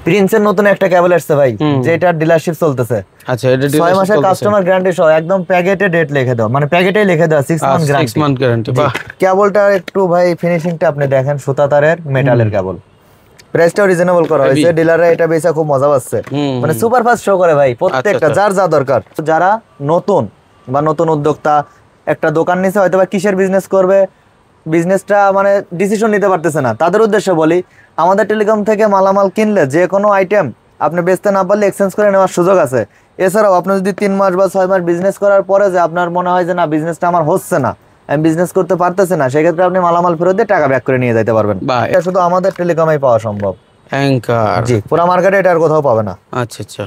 প্রিন্সের নতুন একটা কেবল আসছে ভাই, যেটা ডিলারশিপ চলতেছে। আচ্ছা, এটা 6 মাসের কাস্টমার গ্যারান্টি সহ, একদম প্যাকেটে ডেট লিখে দাও, মানে প্যাকেটেই লিখে দাও 6 মান্থ গ্যারান্টি। বাহ, কেবলটা একটু ভাই ফিনিশিংটা আপনি দেখেন, সুতা তারের মেটালের কেবল, প্রাইসটাও রিজনেবল করা হয়েছে। ডিলাররা এটা বেচা খুব মজা পাচ্ছে, মানে সুপার ফাস্ট শো করে ভাই প্রত্যেকটা, যার যা দরকার। যারা নতুন বা নতুন উদ্যোক্তা, একটা দোকান নিচে হয়তো বা কিসের বিজনেস করবে, বিজনেসটা মানে ডিসিশন নিতে পারতেছে না, তাদের উদ্দেশ্যে বলি, আমাদের টেলিকম থেকে মালামাল কিনলে যে কোনো আইটেম আপনি বেচতে না পারলে এক্সচেঞ্জ করে নেওয়ার সুযোগ আছে। এছাড়াও আপনি যদি 3 মাস বা 6 মাস বিজনেস করার পরে যে আপনার মনে হয় যে না, বিজনেসটা আমার হচ্ছে না, আমি বিজনেস করতে পারতেছি না, সেক্ষেত্রে আপনি মালামাল ফেরত দিয়ে টাকা ব্যাক করে নিয়ে যেতে পারবেন। এটা শুধু আমাদের টেলিকমেই পাওয়া সম্ভব। জি, পুরো মার্কেটে এটা আর কোথাও পাবে না। আচ্ছা আচ্ছা,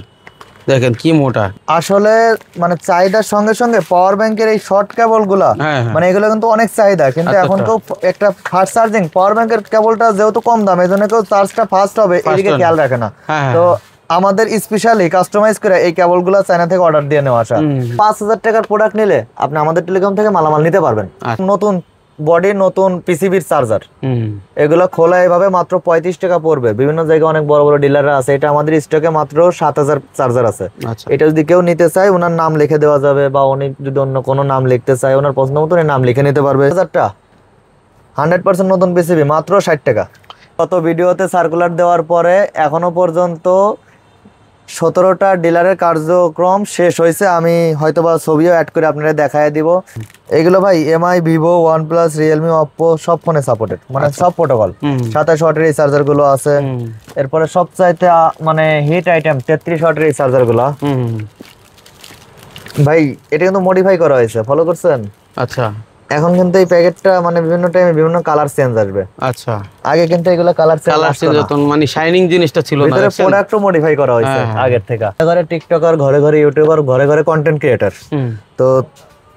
দেখেন কি মোটা। আসলে মানে চাহিদার সঙ্গে সঙ্গে পাওয়ার ব্যাংকের এই শর্ট কেবল গুলা, মানে এগুলো কিন্তু অনেক চাহিদা, কিন্তু এখন কেউ একটা ফাস্ট চার্জিং পাওয়ার ব্যাংকের কেবলটা যেহেতু কম দাম, এই জন্য কেউ চার্জটা ফাস্ট হবে এদিকে খেয়াল রাখে না। তো আমাদের স্পেশালি কাস্টমাইজ করে এই কেবল গুলা চায়না থেকে অর্ডার দিয়ে নেওয়া আসা। 5000 টাকার প্রোডাক্ট নিলে আপনি আমাদের টেলিকম থেকে মালামাল নিতে পারবেন। নতুন বডি, নতুন পিসিবির চার্জার, এগুলো খোলা এভাবে মাত্র 35 টাকা পড়বে। বিভিন্ন জায়গায় অনেক বড় বড় ডিলাররা আছে, এটা আমাদের স্টকে মাত্র 7000 চার্জার আছে। এটা যদি কেউ নিতে চায়, ওনার নাম লিখে দেওয়া যাবে, বা উনি যদি অন্য কোনো নাম লিখতে চায়, ওনার পছন্দ মতো নাম লিখে নিতে পারবে। 100% নতুন পিসিবি মাত্র 60 টাকা। কত ভিডিওতে সার্কুলার দেওয়ার পরে এখনো পর্যন্ত 17টা ডিলারের কার্যক্রম শেষ হয়েছে। আমি হয়তোবা ছবিও অ্যাড করে আপনারা দেখায় দিব। এগুলো ভাই MI, Vivo, OnePlus, Realme, Oppo সব ফোনে সাপোর্টেড, মানে সব প্রোটোকল। 27 ওয়াটের এই চার্জার গুলো আছে। এরপরে সবচাইতে মানে হিট আইটেম 33 ওয়াটের এই চার্জার গুলো ভাই, এটা কিন্তু মডিফাই করা হয়েছে, ফলো করছেন? আচ্ছা, এখন কিন্তু এই প্যাকেটটা মানে বিভিন্ন টাইমে বিভিন্ন কালার চেঞ্জ আসবে। আচ্ছা, আগে কিন্তু এগুলো কালার চেঞ্জ হতো, মানে শাইনিং জিনিসটা ছিল না, ভিতরে প্রোডাক্টও মডিফাই করা হয়েছে আগের থেকে। ঘরে টিকটকার, ঘরে ঘরে ইউটিউবার, ঘরে ঘরে কন্টেন্ট ক্রিয়েটর, তো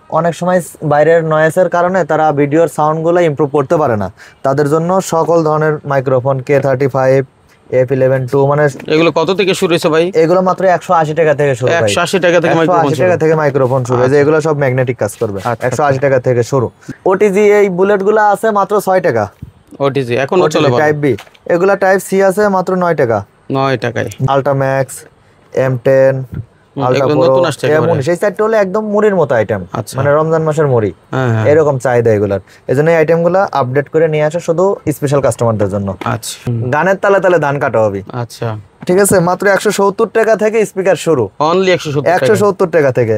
অনেক সময় বাইরের নয়েজের কারণে তারা ভিডিওর সাউন্ড গুলো ইমপ্রুভ করতে পারে না। তাদের জন্য সকল ধরনের মাইক্রোফোন K35, F11-2, মানে এগুলো কত থেকে শুরু হয়েছে ভাই? এগুলো মাত্র 180 টাকা থেকে শুরু। 180 টাকা থেকে মাইক্রোফোন, 180 টাকা থেকে মাইক্রোফোন শুরু। যে এগুলো সব ম্যাগনেটিক কাজ করবে। 180 টাকা থেকে শুরু। ওটিজি এই বুলেট গুলো আছে মাত্র 6 টাকা। ওটিজি এখনো চলে। টাইপ বি, এগুলা টাইপ সি আছে মাত্র 9 টাকা। 9 টাকায়। আল্ট্রাম্যাক্স, M10, আলট্রা প্রো, M19, এই সাইডটা হলো একদম মুড়ির মতো আইটেম, মানে রমজান মাসের মুড়ি, এরকম চাহিদা এগুলার। এজন্য এই আইটেমগুলো আপডেট করে নিয়ে আসা শুধু স্পেশাল কাস্টমারদের জন্য। আচ্ছা, গানের তালে তালে ধান কাটা হবে। আচ্ছা, ঠিক আছে, মাত্র 170 টাকা থেকে স্পিকার শুরু। অনলি 170 টাকা থেকে।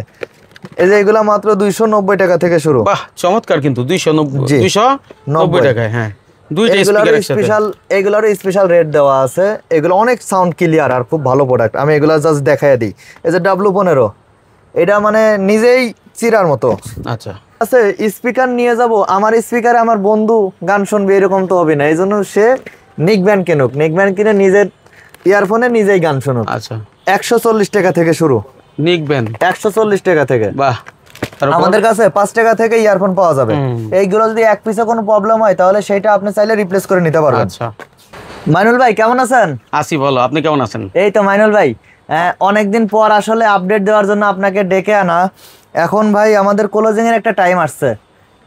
এই যে এগুলা মাত্র 290 টাকা থেকে শুরু। বাহ, চমৎকার। কিন্তু 290 টাকায়, হ্যাঁ, দুইটা স্পিকার একসাথে। এগুলার স্পেশাল রেট দেওয়া আছে। এগুলো অনেক সাউন্ড ক্লিয়ার আর খুব ভালো প্রোডাক্ট। আমি এগুলা জাস্ট দেখায় দিই। এই যে W15, এটা মানে নিজেই চিরার মতো। আচ্ছা, আছে স্পিকার নিয়ে যাব, আমার স্পিকারে আমার বন্ধু গান শুনবে, এরকম তো হবে না। এই জন্য সে নিক ব্যান্ড কিনুক, নিক ব্যান্ড কিনে নিজের ইয়ারফোনে নিজেই গান শুনুক। আচ্ছা, 140 টাকা থেকে শুরু নিক ব্যান্ড, 140 টাকা থেকে। বাহ, আমাদের কাছে 5 টাকা থেকে ইয়ারফোন পাওয়া যাবে। এইগুলো যদি এক পিসে কোনো প্রবলেম হয়, তাহলে সেটা আপনি চাইলে রিপ্লেস করে নিতে পারবেন। আচ্ছা, মাইনুল ভাই কেমন আছেন? আসি, বলো, আপনি কেমন আছেন? এই তো মাইনুল ভাই, অনেকদিন পর আসলে আপডেট দেওয়ার জন্য আপনাকে ডেকে আনা। এখন ভাই আমাদের ক্লোজিং এর একটা টাইম আসছে।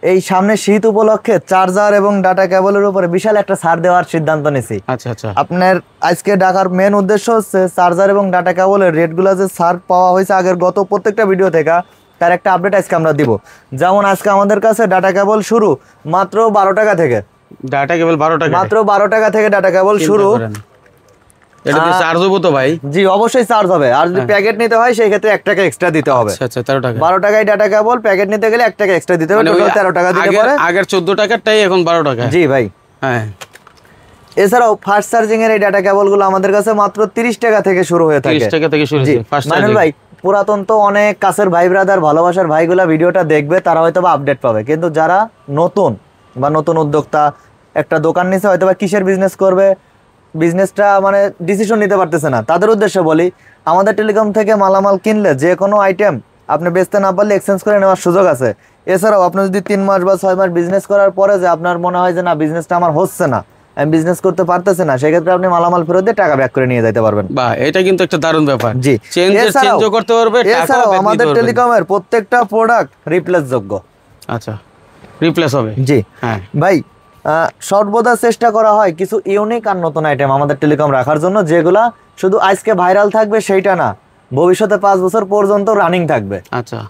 এই সামনে শীত উপলক্ষে চার্জার এবং ডাটা কেবলের উপরে বিশাল একটা ছাড় দেওয়ার সিদ্ধান্ত নিয়েছি। আচ্ছা আচ্ছা, আপনার আজকে ডাকার মেন উদ্দেশ্য হচ্ছে চার্জার এবং ডাটা কেবলের রেটগুলো যে ছাড় পাওয়া হয়েছে আগের গত প্রত্যেকটা ভিডিও থেকে, তার একটা আপডেট আজকে আমরা দিব। যেমন আজকে আমাদের কাছে ডাটা কেবল শুরু মাত্র 12 টাকা থেকে। ডাটা কেবল 12 টাকা, মাত্র 12 টাকা থেকে ডাটা কেবল শুরু। এটা কি চার্জ হবে তো ভাই? জি, অবশ্যই চার্জ হবে। আর যদি প্যাকেট নিতে হয় সেই ক্ষেত্রে 1 টাকা এক্সট্রা দিতে হবে। আচ্ছা আচ্ছা, 13 টাকা। 12 টাকায় ডাটা কেবল, প্যাকেট নিতে গেলে 1 টাকা এক্সট্রা দিতে হবে, টোটাল 13 টাকা দিতে পারে। আগের 14 টাকারটাই এখন 12 টাকা। জি ভাই, হ্যাঁ। এছাড়াও ফাস্ট চার্জিং এর এই ডাটা কেবলগুলো আমাদের কাছে মাত্র 30 টাকা থেকে শুরু হয়ে থাকে। 30 টাকা থেকে শুরু হচ্ছে ফাস্ট চার্জিং। মাইনুল ভাই, পুরাতন তো অনেক কাছের ভাই ব্রাদার, ভালোবাসার ভাইগুলা ভিডিওটা দেখবে, তারা হয়তো বা আপডেট পাবে। কিন্তু যারা নতুন বা নতুন উদ্যোক্তা, একটা দোকান নিচে হয়তো বা কিসের বিজনেস করবে, বিজনেসটা মানে ডিসিশন নিতে পারতেছে না, তাদের উদ্দেশ্যে বলি, আমাদের টেলিকম থেকে মালামাল কিনলে যে কোনো আইটেম আপনি বেচতে না পারলে এক্সচেঞ্জ করে নেওয়ার সুযোগ আছে। এছাড়াও আপনি যদি 3 মাস বা 6 মাস বিজনেস করার পরে যে আপনার মনে হয় যে না, বিজনেসটা আমার হচ্ছে না, আমি বিজনেস করতে পারতেছি না, সেক্ষেত্রে আপনি মালামাল ফেরত দিয়ে টাকা ব্যাক করে নিয়ে যেতে পারবেন। বাহ, এটা কিন্তু একটা দারুণ ব্যাপার। জি, চেঞ্জও করতে পারবে, টাকাও ব্যাক আমাদের টেলিকমের প্রত্যেকটা প্রোডাক্ট রিপ্লেস যোগ্য। আচ্ছা, রিপ্লেস হবে। জি হ্যাঁ ভাই, সর্বদা চেষ্টা করা হয় কিছু ইউনিক আর নতুন আইটেম আমাদের টেলিকম রাখার জন্য, যেগুলা শুধু আজকে ভাইরাল থাকবে সেইটা না, ভবিষ্যতে 5 বছর পর্যন্ত রানিং থাকবে। আচ্ছা,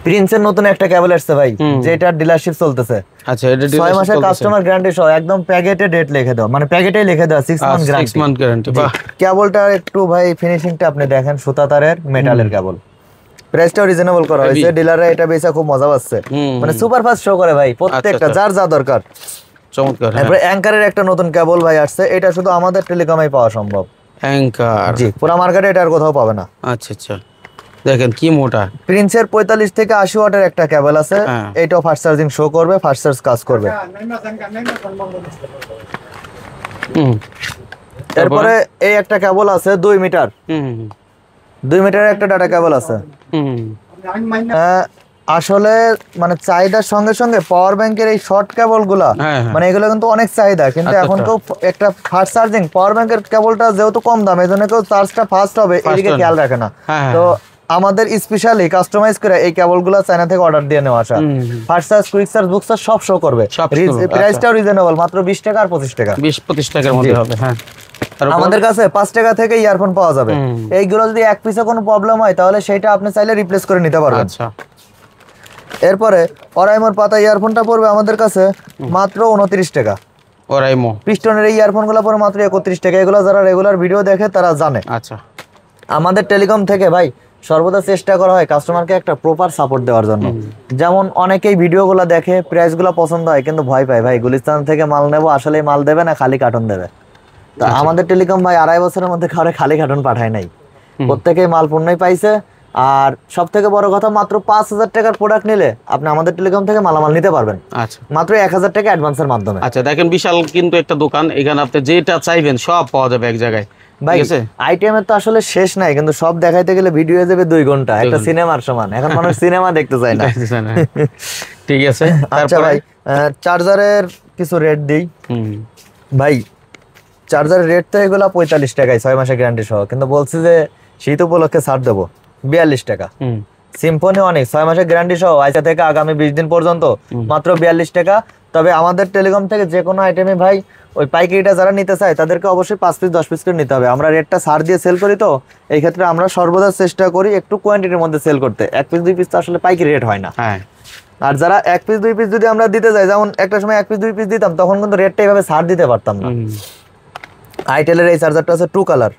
প্রিন্সের নতুন একটা কেবল আসছে ভাই, যেটা ডিলারশিপ চলতেছে। আচ্ছা, এটা 6 মাসের কাস্টমার গ্যারান্টি সহ, একদম প্যাকেটে ডেট লিখে দাও, মানে প্যাকেটেই লিখে দাও 6 মান্থ গ্যারান্টি। 6 month guarantee. বাহ, কেবলটা একটু ভাই ফিনিশিংটা আপনি দেখেন, সুতা তারের মেটালের কেবল, প্রাইসটাও রিজনেবল করা হয়েছে। ডিলাররা এটা বেচা খুব মজা পাচ্ছে, মানে সুপার ফাস্ট শো করে ভাই প্রত্যেকটা, যার যা দরকার। চমৎকার। তারপরে অ্যাঙ্কারের একটা নতুন কেবল ভাই আসছে, এটা শুধু আমাদের টেলিকমেই পাওয়া সম্ভব। অ্যাঙ্কার, জি, পুরো মার্কেটে এটা আর কোথাও পাবে না। আচ্ছা আচ্ছা, দেখেন কি মোটা। প্রিন্সের 45 থেকে 80 ওয়াটের একটা কেবল আছে, এটাও ফাস্ট চার্জিং শো করবে, ফাস্ট চার্জ কাজ করবে। তারপরে এই একটা কেবল আছে 2 মিটার, 2 মিটারের একটা ডাটা কেবল আছে। আসলে মানে চাহিদার সঙ্গে সঙ্গে পাওয়ার ব্যাংকের এই শর্ট কেবল গুলা, মানে এগুলো কিন্তু অনেক চাহিদা, কিন্তু এখন কেউ একটা ফাস্ট চার্জিং পাওয়ার ব্যাংকের কেবলটা যেহেতু কম দাম, এই জন্য কেউ চার্জটা ফাস্ট হবে এদিকে খেয়াল রাখে না। তো আমাদের স্পেশালি কাস্টমাইজ করে এই কেবলগুলো চায়না থেকে অর্ডার দিয়ে নেওয়া আসা। ফাস্ট চার্জ, কুইক চার্জ, বুক চার্জ সব শো করবে। প্রাইসটাও রিজনেবল, মাত্র 20 টাকা আর 25 টাকা, 20-25 টাকার মধ্যে হবে। হ্যাঁ, আমাদের কাছে 5 টাকা থেকে ইয়ারফোন পাওয়া যাবে। এইগুলো যদি এক পিসে কোনো প্রবলেম হয় তাহলে সেটা আপনি চাইলে রিপ্লেস করে নিতে পারবেন। আচ্ছা, এরপরে অরাইমোর পাতা ইয়ারফোনটা পড়বে আমাদের কাছে মাত্র 29 টাকা। অরাইমো পিস্টনের এই ইয়ারফোনগুলো পড়বে মাত্র 31 টাকা। এগুলো যারা রেগুলার ভিডিও দেখে তারা জানে। আচ্ছা, আমাদের টেলিকম থেকে ভাই সর্বদা চেষ্টা করা হয় কাস্টমারকে একটা প্রপার সাপোর্ট দেওয়ার জন্য। যেমন অনেকেই ভিডিওগুলো দেখে, প্রাইসগুলো পছন্দ হয়, কিন্তু ভয় পায় ভাই গুলিস্তান থেকে মাল নেবো, আসলে মাল দেবে না খালি কার্টন দেবে। তো আমাদের টেলিকম ভাই 2.5 বছরের মধ্যে কাউরে খালি কার্টন পাঠায় নাই, প্রত্যেকেই মাল পূর্ণই পাইছে। আর সব থেকে বড় কথা, মাত্র 5000 টাকার প্রোডাক্ট নিলে আপনি আমাদের টেলিকম থেকে মালামাল নিতে পারবেন। আচ্ছা, মাত্র 1000 টাকা অ্যাডভান্সের মাধ্যমে। আচ্ছা, দেখেন বিশাল কিন্তু একটা দোকান, এখানে আপনি যেটা চাইবেন সব পাওয়া যাবে এক জায়গায়। ভাই আইটেমের তো আসলে শেষ নাই, কিন্তু সব দেখাইতে গেলে ভিডিও হয়ে যাবে 2 ঘন্টা, একটা সিনেমার সমান। এখন মানুষ সিনেমা দেখতে চায় না। ঠিক আছে। আচ্ছা ভাই, চার্জারের কিছু রেট দিই ভাই। চার্জারের রেট তো এগুলো 45 টাকায় 6 মাসের গ্যারান্টি সহ, কিন্তু বলছি যে শীত উপলক্ষে ছাড় দেবো 42 টাকা। সিম্ফনি অনেক 6 মাসের গ্যারান্টি সহ আজ থেকে আগামী 20 দিন পর্যন্ত মাত্র 42 টাকা। তবে আমাদের টেলিকম থেকে যে কোনো আইটেমে ভাই ওই পাইকারিটা যারা নিতে চায় তাদেরকে অবশ্যই 5 পিস 10 পিস করে নিতে হবে। আমরা রেটটা ছাড় দিয়ে সেল করি, তো এই ক্ষেত্রে আমরা সর্বদা চেষ্টা করি একটু কোয়ান্টিটির মধ্যে সেল করতে। 1 পিস 2 পিস তো আসলে পাইকারি রেট হয় না। আর যারা 1 পিস 2 পিস যদি আমরা দিতে যাই, যেমন একটা সময় 1 পিস 2 পিস দিতাম, তখন কিন্তু রেটটা এইভাবে ছাড় দিতে পারতাম না। আইটেলের এই চার্জারটা আছে 2 কালার,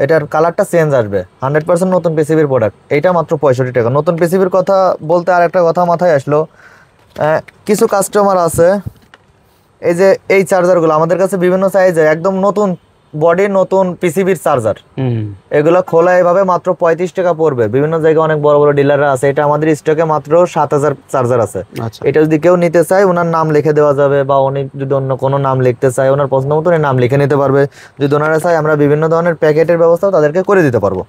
এটার কালারটা চেঞ্জ আসবে, 100% নতুন পিসিবির প্রোডাক্ট। এইটা মাত্র 65 টাকা। নতুন পিসিবির কথা বলতে আর একটা কথা মাথায় আসলো, কিছু কাস্টমার আছে এই যে এই চার্জারগুলো আমাদের কাছে বিভিন্ন সাইজে একদম নতুন বডি, নতুন পিসিবির চার্জার, এগুলো খোলা এভাবে মাত্র 35 টাকা পড়বে। বিভিন্ন জায়গায় অনেক বড় বড় ডিলাররা আছে, এটা আমাদের স্টকে মাত্র 7000 চার্জার আছে। এটা যদি কেউ নিতে চায় ওনার নাম লিখে দেওয়া যাবে, বা উনি যদি অন্য কোনো নাম লিখতে চায় ওনার পছন্দ মতো নাম লিখে নিতে পারবে। যদি ওনারা চায় আমরা বিভিন্ন ধরনের প্যাকেটের ব্যবস্থাও তাদেরকে করে দিতে পারবো।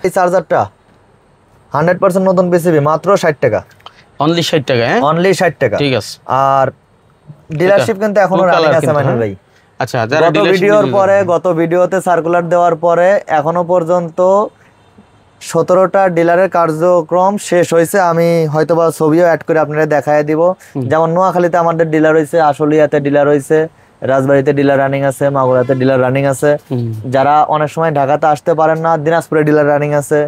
এই চার্জারটা 100% নতুন পিসিবি, মাত্র 60 টাকা। অনলি 60 টাকা? অনলি 60 টাকা। ঠিক আছে। আর ডিলারশিপ কিন্তু এখনো রানিং আছে মাইনুল ভাই। আচ্ছা, যারা ভিডিওর পরে, গত ভিডিওতে সার্কুলার দেওয়ার পরে এখনো পর্যন্ত 17টা ডিলারের কার্যক্রম শেষ হয়েছে। আমি হয়তোবা ছবিও অ্যাড করে আপনারা দেখায় দিব। যেমন নোয়াখালীতে আমাদের ডিলার হয়েছে, আশুলিয়াতে ডিলার হয়েছে, রাজবাড়িতে ডিলার রানিং আছে, মাগুরাতে ডিলার রানিং আছে। যারা অনেক সময় ঢাকাতে আসতে পারেন না, দিনাজপুরে ডিলার রানিং আছে,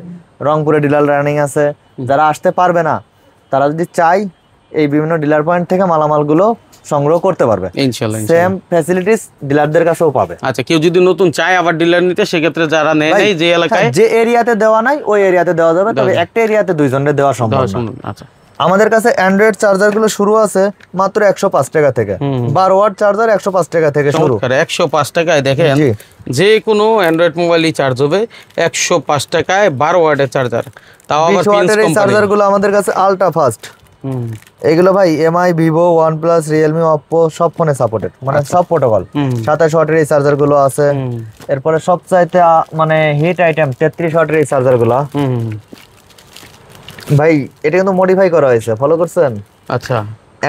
রংপুরে ডিলার রানিং আছে। যারা আসতে পারবে না তারা যদি চাই এই বিভিন্ন ডিলার পয়েন্ট থেকে মালামালগুলো সংগ্রহ করতে পারবে। ইনশাআল্লাহ সেম ফ্যাসিলিটিস ডিলারদের কাছেও পাবে। আচ্ছা, কেউ যদি নতুন চায় আবার ডিলার নিতে, সেক্ষেত্রে যারা নেয় নাই যে এলাকায়, যে এরিয়াতে দেওয়া নাই ওই এরিয়াতে দেওয়া যাবে, তবে একটা এরিয়াতে দুইজনের দেওয়া সম্ভব না। আচ্ছা, আমাদের কাছে অ্যান্ড্রয়েড চার্জারগুলো শুরু আছে মাত্র 105 টাকা থেকে। 12 ওয়াট চার্জার 105 টাকা থেকে শুরু। 105 টাকায় দেখেন যে কোনো অ্যান্ড্রয়েড মোবাইলই চার্জ হবে 105 টাকায় 12 ওয়াটের চার্জার। তাও আবার 20 ওয়াটের এই চার্জারগুলো আমাদের কাছে আলট্রা ফাস্ট। এগুলো ভাই MI, Vivo, OnePlus, Realme, Oppo সব ফোনে সাপোর্টেড, মানে সব প্রোটোকল। 27 ওয়াটের এই চার্জারগুলো আছে। এরপরে সবচাইতে মানে হিট আইটেম 33 ওয়াটের এই চার্জারগুলো ভাই, এটা কিন্তু মডিফাই করা হয়েছে, ফলো করছেন? আচ্ছা,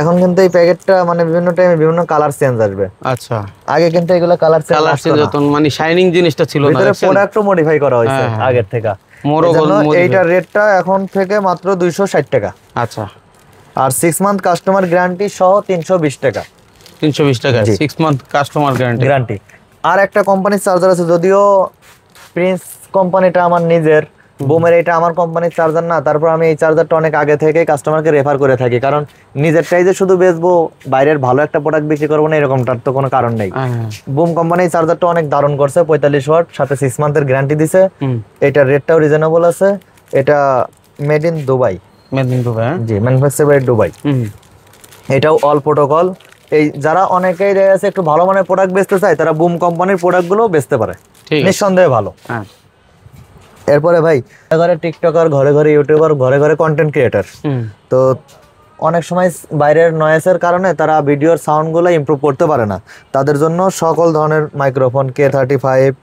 এখন কিন্তু এই প্যাকেটটা মানে বিভিন্ন টাইমে বিভিন্ন কালার চেঞ্জ আসবে। আচ্ছা, আগে কিন্তু এগুলো কালার চেঞ্জ হতো না, মানে শাইনিং জিনিসটা ছিল না, ভিতরে প্রোডাক্টও মডিফাই করা হয়েছে আগের থেকে। এইটার রেটটা এখন থেকে মাত্র 260 টাকা। আচ্ছা, আর 6 মান্থ কাস্টমার গ্যারান্টি সহ 320 টাকা। 320 টাকা 6 মান্থ কাস্টমার গ্যারান্টি। আর একটা কোম্পানির চার্জার আছে, যদিও প্রিন্স কোম্পানিটা আমার নিজের, বুমের এটা আমার কোম্পানির চার্জার না, তারপর আমি এই চার্জারটা অনেক আগে থেকে কাস্টমারকে রেফার করে থাকি, কারণ নিজেরটাই যে শুধু বেচবো, বাইরের ভালো একটা প্রোডাক্ট বিক্রি করবো না এরকমটার তো কোনো কারণ নেই। বুম কোম্পানি এই চার্জারটা অনেক দারুণ করছে, 45 ওয়াট, সাথে 6 মান্থের গ্যারান্টি দিছে। এটার রেটটাও রিজনেবল আছে। এটা মেড ইন দুবাই। জি, ম্যানুফ্যাকচার বাই দুবাই। এটাও অল প্রোটোকল। এই যারা অনেকেই আছে একটু ভালো মানের প্রোডাক্ট বেচতে চায়, তারা বুম কোম্পানির প্রোডাক্টগুলো বেচতে পারে, নিঃসন্দেহে ভালো। এরপরে ভাই, ঘরে টিকটকার, ঘরে ঘরে ইউটিউবার, ঘরে ঘরে কন্টেন্ট ক্রিয়েটার, তো অনেক সময় বাইরের নয়েসের কারণে তারা ভিডিওর সাউন্ডগুলো ইমপ্রুভ করতে পারে না। তাদের জন্য সকল ধরনের মাইক্রোফোন K35,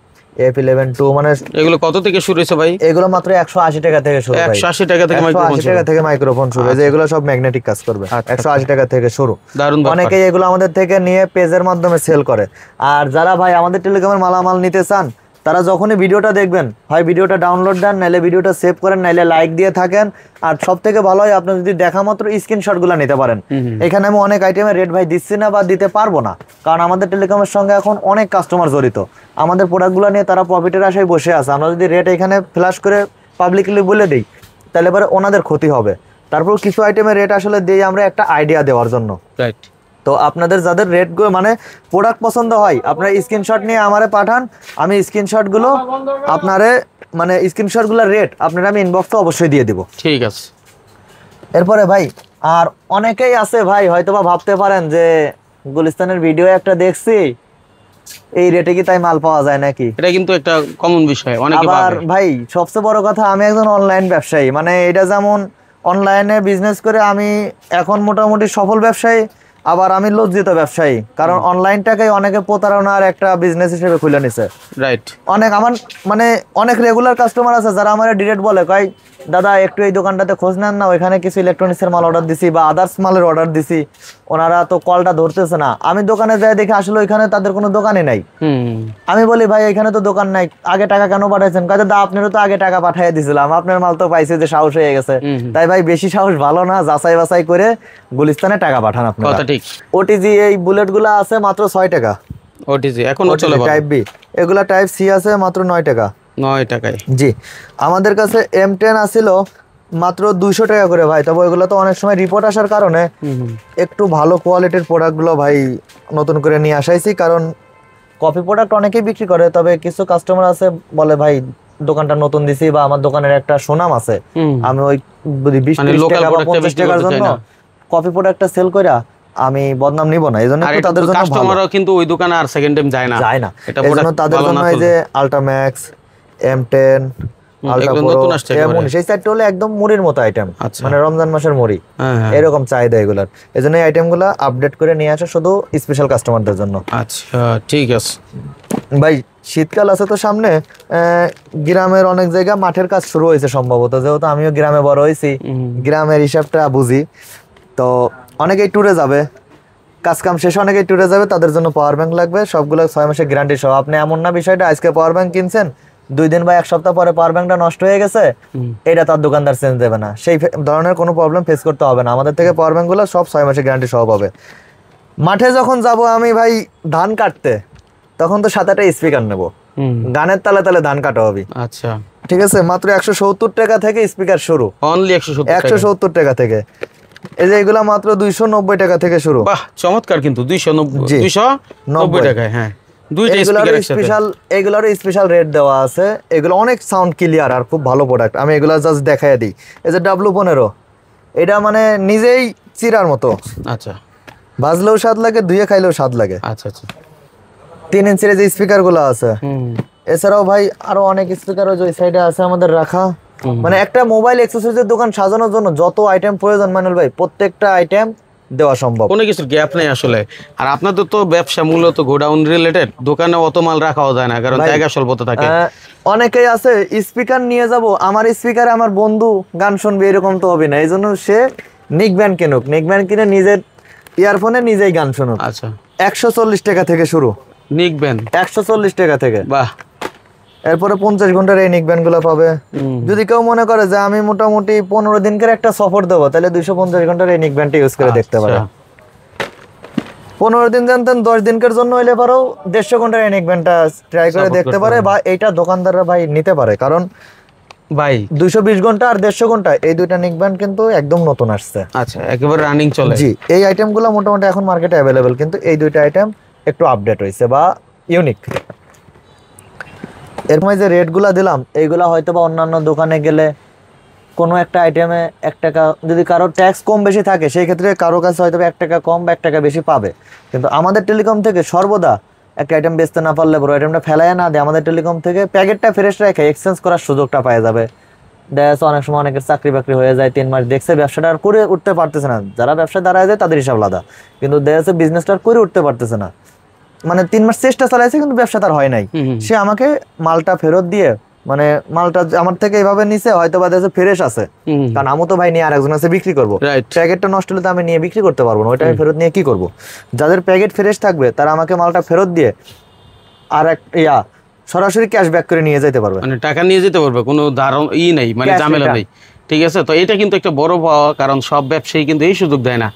F11-2, মানে এগুলো কত থেকে শুরু হয়েছে ভাই? এগুলো মাত্র 180 টাকা থেকে শুরু। 180 টাকা থেকে মাইক্রোফোন, 180 টাকা থেকে মাইক্রোফোন শুরু। এই যে এগুলো সব ম্যাগনেটিক কাজ করবে, 180 টাকা থেকে শুরু। অনেকেই এগুলো আমাদের থেকে নিয়ে পেজের মাধ্যমে সেল করে। আর যারা ভাই আমাদের টেলিকমের মালামাল নিতে চান, তারা যখনই ভিডিওটা দেখবেন, হয় ভিডিওটা ডাউনলোড দেন, নাইলে ভিডিওটা সেভ করেন, নাইলে লাইক দিয়ে থাকেন। আর সব থেকে ভালো হয় আপনি যদি দেখা মাত্র স্ক্রিনশটগুলো নিতে পারেন। এখানে আমি অনেক আইটেমের রেট ভাই দিচ্ছি না বা দিতে পারবো না, কারণ আমাদের টেলিকমের সঙ্গে এখন অনেক কাস্টমার জড়িত। আমাদের প্রোডাক্টগুলো নিয়ে তারা প্রফিটের আশায় বসে আছে। আমরা যদি রেট এখানে ফ্ল্যাশ করে পাবলিকলি বলে দিই, তাহলে পরে ওনাদের ক্ষতি হবে। তারপর কিছু আইটেমের রেট আসলে দিই আমরা একটা আইডিয়া দেওয়ার জন্য। রাইট। তো আপনাদের যাদের রেটগুলো মানে প্রোডাক্ট পছন্দ হয়, আপনারা স্ক্রিনশট নিয়ে আমারে পাঠান, আমি স্ক্রিনশটগুলো আপনারে মানে স্ক্রিনশটগুলোর রেট আপনারা আমি ইনবক্সে অবশ্যই দিয়ে দিব। ঠিক আছে। এরপরে ভাই, আর অনেকেই আছে ভাই হয়তোবা ভাবতে পারেন যে গুলিস্তানের ভিডিও একটা দেখছি, এই রেটে কি তাই মাল পাওয়া যায় নাকি? এটা কিন্তু একটা কমন বিষয়, অনেকে ভাবে। আর ভাই সবচেয়ে বড় কথা, আমি একজন অনলাইন ব্যবসায়ী, মানে এটা যেমন অনলাইনে বিজনেস করে আমি এখন মোটামুটি সফল ব্যবসায়ী, আবার আমি লজ্জিত ব্যবসায়ী, কারণ অনলাইনটাকে অনেকে প্রতারণার একটা বিজনেস হিসেবে খুলে নিছে। রাইট। অনেক আমার মানে অনেক রেগুলার কাস্টমার আছে যারা আমার ডিরেক্ট বলে, কয় দাদা একটু এই দোকানটাতে খোঁজ নেন না, ওইখানে কিছু ইলেকট্রনিক্সের মাল অর্ডার দিছি বা আদার্স মালের অর্ডার দিছি, ওনারা তো কলটা ধরতেছে না। আমি দোকানে যাই দেখি আসলে ওইখানে তাদের কোনো দোকানই নাই। আমি বলি ভাই এখানে তো দোকান নাই, আগে টাকা কেন পাঠাইছেন? কয় দাদা আপনারও তো আগে টাকা পাঠিয়ে দিয়েছিলাম, আপনার মাল তো পাইছে যে সাহস হয়ে গেছে। তাই ভাই বেশি সাহস ভালো না, যাচাই বাছাই করে গুলিস্তানে টাকা পাঠান আপনারা। কথা ঠিক। ওটিজি এই বুলেটগুলো আছে মাত্র 6 টাকা। ওটিজি এখনো চলে। টাইপ বি, এগুলা টাইপ সি আছে মাত্র 9 টাকা। 9 টাকায়। জি, আমাদের কাছে M10 আছিল মাত্র 200 টাকা করে ভাই। তবে ওইগুলো তো অনেক সময় রিপোর্ট আসার কারণে একটু ভালো কোয়ালিটির প্রোডাক্টগুলো ভাই নতুন করে নিয়ে আসাইছি, কারণ কপি প্রোডাক্ট অনেকেই বিক্রি করে, তবে কিছু কাস্টমার আছে বলে ভাই দোকানটা নতুন দিছি বা আমার দোকানের একটা সুনাম আছে, আমি ওই 20-30 টাকা বা 50 টাকার জন্য কপি প্রোডাক্টটা সেল কইরা আমি বদনাম নিব না। এইজন্য তাদের জন্য কাস্টমারও কিন্তু ওই দোকানে আর সেকেন্ড টাইম যায় না। এইজন্য তাদের জন্য এই যে আল্ট্রাম্যাক্স, M10, সেই চারটে হলো একদম মুড়ির মতো আইটেম, মানে রমজান মাসের মুড়ি, এরকম চাহিদা এগুলার। এজন্য এই আইটেমগুলো আপডেট করে নিয়ে আসা শুধু স্পেশাল কাস্টমারদের জন্য। আচ্ছা ঠিক আছে ভাই। শীতকাল আছে তো সামনে, গ্রামের অনেক জায়গা মাঠের কাজ শুরু হয়েছে সম্ভবত, যেহেতু আমিও গ্রামে বড় হয়েছি, গ্রামের হিসাবটা বুঝি। তো অনেকেই ট্যুরে যাবে, কাজ কাম শেষে অনেকেই ট্যুরে যাবে, তাদের জন্য পাওয়ার ব্যাংক লাগবে, সবগুলো 6 মাসের গ্যারান্টি সহ। আপনি এমন না বিষয়টা আজকে পাওয়ার ব্যাংক কিনছেন, 2 দিন বা 1 সপ্তাহ পরে পাওয়ার ব্যাংকটা নষ্ট হয়ে গেছে, এটা তার দোকানদার চেঞ্জ দেবে না, সেই ধরনের কোনো প্রবলেম ফেস করতে হবে না। আমাদের থেকে পাওয়ার ব্যাংকগুলো সব 6 মাসের গ্যারান্টি সহ পাবে। মাঠে যখন যাব আমি ভাই ধান কাটতে, তখন তো সাথে একটা স্পিকার নেব, গানের তালে তালে ধান কাটা হবে। আচ্ছা ঠিক আছে, মাত্র 170 টাকা থেকে স্পিকার শুরু, অনলি 170 টাকা থেকে। এই যে এগুলা মাত্র 290 টাকা থেকে শুরু। বাহ চমৎকার, কিন্তু 290 টাকায়। হ্যাঁ, দুইটা স্পিকার স্পেশাল, এগুলারও স্পেশাল রেট দেওয়া আছে। এগুলো অনেক সাউন্ড ক্লিয়ার আর খুব ভালো প্রোডাক্ট। আমি এগুলা জাস্ট দেখায় দিই। এই যে W15, এটা মানে নিজেই চিরার মতো। আচ্ছা, বাজলেও স্বাদ লাগে, ধুয়ে খাইলেও স্বাদ লাগে। আচ্ছা আচ্ছা। 3 ইঞ্চির যে স্পিকারগুলো আছে, এছাড়াও ভাই আরো অনেক স্পিকার ওই সাইডে আছে আমাদের রাখা। মানে একটা মোবাইল অ্যাক্সেসরিজের দোকান সাজানোর জন্য যত আইটেম প্রয়োজন মানুল ভাই, প্রত্যেকটা আইটেম দেওয়া সম্ভব, কোনো কিছুর গ্যাপ নেই আসলে। আর আপনাদের তো ব্যবসা মূলত গোডাউন রিলেটেড, দোকানে অত মাল রাখাও যায় না, কারণ জায়গা স্বল্পত থাকে। অনেকেই আছে স্পিকার নিয়ে যাব, আমার স্পিকারে আমার বন্ধু গান শুনবে, এরকম তো হবে না। এই জন্য সে নিক ব্যান্ড কিনুক, নিক ব্যান্ড কিনে নিজের ইয়ারফোনে নিজেই গান শুনুক। আচ্ছা, 140 টাকা থেকে শুরু নিক ব্যান্ড, 140 টাকা থেকে। বাহ, এরপরে 50 ঘন্টার এই নিকব্যান্ড গুলো পাবে। যদি কেউ মনে করে যে আমি মোটামুটি 15 দিনকার একটা সফর দেবো, তাহলে 250 ঘন্টার এই নিকব্যান্ডটা ইউজ করে দেখতে পারে। 15 দিন জানতেন 10 দিনকার জন্য হইলে পারো 150 ঘন্টার এই নিকব্যান্ডটা ট্রাই করে দেখতে পারে, বা এইটা দোকানদাররা ভাই নিতে পারে, কারণ ভাই 220 ঘন্টা আর 150 ঘন্টা এই দুইটা নিকব্যান্ড কিন্তু একদম নতুন আসছে। আচ্ছা, একেবারে রানিং চলে। জি, এই আইটেমগুলো মোটামুটি এখন মার্কেটে অ্যাভেলেবেল, কিন্তু এই দুইটা আইটেম একটু আপডেট হয়েছে বা ইউনিক। এর মধ্যে যে রেটগুলো দিলাম এইগুলা হয়তো বা অন্যান্য দোকানে গেলে কোনো একটা আইটেমে 1 টাকা, যদি কারো ট্যাক্স কম বেশি থাকে সেই ক্ষেত্রে কারো কাছে হয়তো 1 টাকা কম বা 1 টাকা বেশি পাবে, কিন্তু আমাদের টেলিকম থেকে সর্বদা একটা আইটেম বেচতে না পারলে বড় আইটেমটা ফেলায় না দিয়ে আমাদের টেলিকম থেকে প্যাকেটটা ফ্রেশ রেখে এক্সচেঞ্জ করার সুযোগটা পাওয়া যাবে। দেখা যাচ্ছে অনেক সময় অনেকের চাকরি বাকরি হয়ে যায়, 3 মাস দেখছে ব্যবসাটা আর করে উঠতে পারতেছে না, যারা ব্যবসায় দাঁড়ায় যায় তাদের হিসাব আলাদা, কিন্তু দেখা যাচ্ছে বিজনেসটা আর করে উঠতে পারতেছে না, মানে 3 মাস চেষ্টা চালাইছে কিন্তু ব্যবসা তার হয় নাই, সে আমাকে মালটা ফেরত দিয়ে, মানে মালটা আমার থেকে এইভাবে নিছে হয়তো বা দেখছে ফ্রেশ আছে, কারণ আমি তো ভাই নিয়ে আরেকজন আছে বিক্রি করবো, প্যাকেটটা নষ্ট হলে তো আমি নিয়ে বিক্রি করতে পারবো না, ওইটা আমি ফেরত নিয়ে কি করবো। যাদের প্যাকেট ফ্রেশ থাকবে তারা আমাকে মালটা ফেরত দিয়ে আর এক সরাসরি ক্যাশব্যাক করে নিয়ে যেতে পারবে, মানে টাকা নিয়ে যেতে পারবে, কোনো ধারণ নেই, মানে ঝামেলা নেই। ঠিক আছে, তো এটা কিন্তু একটা বড় পাওয়া, কারণ সব ব্যবসায়ী কিন্তু এই সুযোগ দেয় না,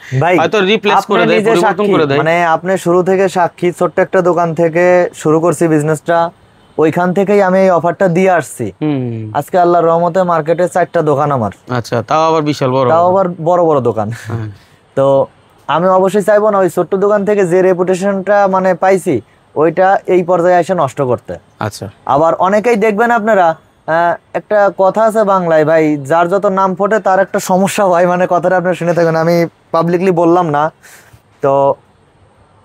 হয়তো রিপ্লেস করে দেয়, পরিবর্তন করে দেয়। মানে আপনি শুরু থেকে সাক্ষী, ছোট্ট একটা দোকান থেকে শুরু করছি বিজনেসটা, ওইখান থেকেই আমি এই অফারটা দিয়ে আসছি। আজকে আল্লাহর রহমতে মার্কেটে 4টা দোকান আমার। আচ্ছা, তাও আবার বিশাল বড়, তাও আবার বড় বড় দোকান। তো আমি অবশ্যই চাইবো না ওই ছোট্ট দোকান থেকে যে রেপুটেশনটা মানে পাইছি ওইটা এই পর্যায়ে এসে নষ্ট করতে। আচ্ছা, আবার অনেকেই দেখবেন আপনারা, একটা কথা আছে বাংলায় ভাই, যার যত নাম ফোটে তার একটা সমস্যা হয়, মানে কথাটা আপনারা শুনে থাকবেন, আমি পাবলিকলি বললাম না। তো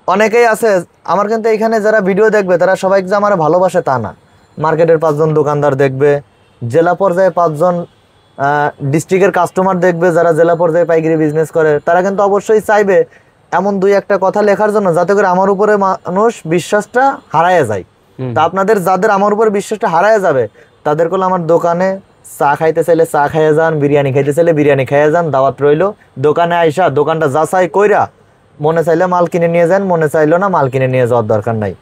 অনেকেই আছে আমার, কিন্তু এখানে যারা ভিডিও দেখবে তারা সবাই যে আমার ভালোবাসে তা না, মার্কেটের 5 জন দোকানদার দেখবে, জেলা পর্যায়ে 5 জন ডিস্ট্রিক্টের কাস্টমার দেখবে, যারা জেলা পর্যায়ে পাইকারি বিজনেস করে, তারা কিন্তু অবশ্যই চাইবে এমন 2-1টা কথা লেখার জন্য যাতে করে আমার উপরে মানুষ বিশ্বাসটা হারায় যায়। তা আপনাদের যাদের আমার উপরে বিশ্বাসটা হারায় যাবে তাদের কোলে আমার দোকানে চা খাইতে চাইলে চা খাইয়ে যান, বিরিয়ানি খাইতে চাইলে বিরিয়ানি খাইয়ে যান, দাওয়াত রইলো। দোকানে আইসা দোকানটা যাচাই কইরা মনে চাইলে মাল কিনে নিয়ে যান, মনে চাইলো না মাল কিনে নিয়ে যাওয়ার দরকার নাই,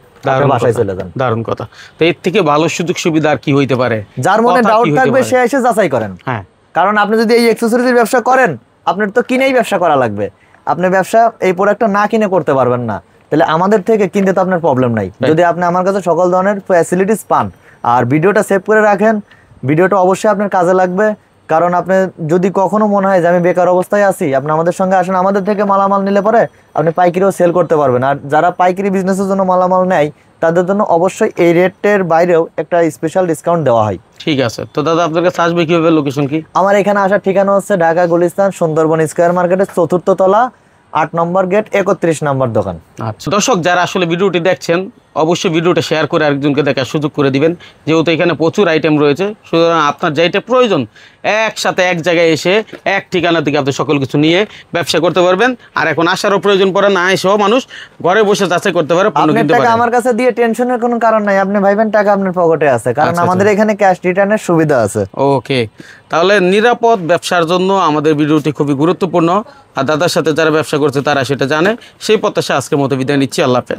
বাসায় চলে যান। দারুণ কথা। তো এর থেকে ভালো সুযোগ সুবিধা আর কি হইতে পারে? যার মনে ডাউট থাকবে সে এসে যাচাই করেন। হ্যাঁ, কারণ আপনি যদি এই অ্যাকসেসরিজের ব্যবসা করেন আপনার তো কিনেই ব্যবসা করা লাগবে, আপনি ব্যবসা এই প্রোডাক্টটা না কিনে করতে পারবেন না, তাহলে আমাদের থেকে কিনতে তো আপনার প্রবলেম নাই, যদি আপনি আমার কাছে সকল ধরনের ফ্যাসিলিটিস পান। আর ভিডিওটা সেভ করে রাখেন, ভিডিওটা অবশ্যই আপনার কাজে লাগবে, কারণ আপনি যদি কখনো মনে হয় যে আমি বেকার অবস্থায় আছি, আপনি আমাদের সঙ্গে আসেন, আমাদের থেকে মালামাল নিলে পরে আপনি পাইকারিও সেল করতে পারবেন। আর যারা পাইকারি বিজনেসের জন্য মালামাল নেয় তাদের জন্য অবশ্যই এই রেটের বাইরেও একটা স্পেশাল ডিসকাউন্ট দেওয়া হয়। ঠিক আছে, তো দাদা আপনার কাছে আসবে কিভাবে, লোকেশন কি? আমার এখানে আসার ঠিকানা হচ্ছে ঢাকা গুলিস্তান সুন্দরবন স্কয়ার মার্কেটের 4র্থ তলা 8 নম্বর গেট 31 নম্বর দোকান। আচ্ছা, দর্শক যারা আসলে ভিডিওটি দেখছেন অবশ্যই ভিডিওটা শেয়ার করে আরেকজনকে দেখার সুযোগ করে দিবেন, যেহেতু এখানে প্রচুর আইটেম রয়েছে, সুতরাং আপনার যেটা প্রয়োজন একসাথে এক জায়গায় এসে এক ঠিকানা থেকে আপনি সকল কিছু নিয়ে ব্যবসা করতে পারবেন। আর এখন আসারও প্রয়োজন পড়ে না, এসেও মানুষ ঘরে বসে যাচাই করতে পারে, পণ্য কিনতে পারে। টাকা আমার কাছে দিয়ে টেনশনের কোনো কারণ নাই, আপনি ভাইবেন টাকা আপনার পকেটে আছে, কারণ আমাদের এখানে ক্যাশ রিটার্নের সুবিধা আছে। ওকে, তাহলে নিরাপদ ব্যবসার জন্য আমাদের ভিডিওটি খুবই গুরুত্বপূর্ণ, আর দাদার সাথে যারা ব্যবসা করছে তারা সেটা জানে। সেই প্রত্যাশা আজকের মতো বিদায় নিচ্ছি, আল্লাহ হাফেজ।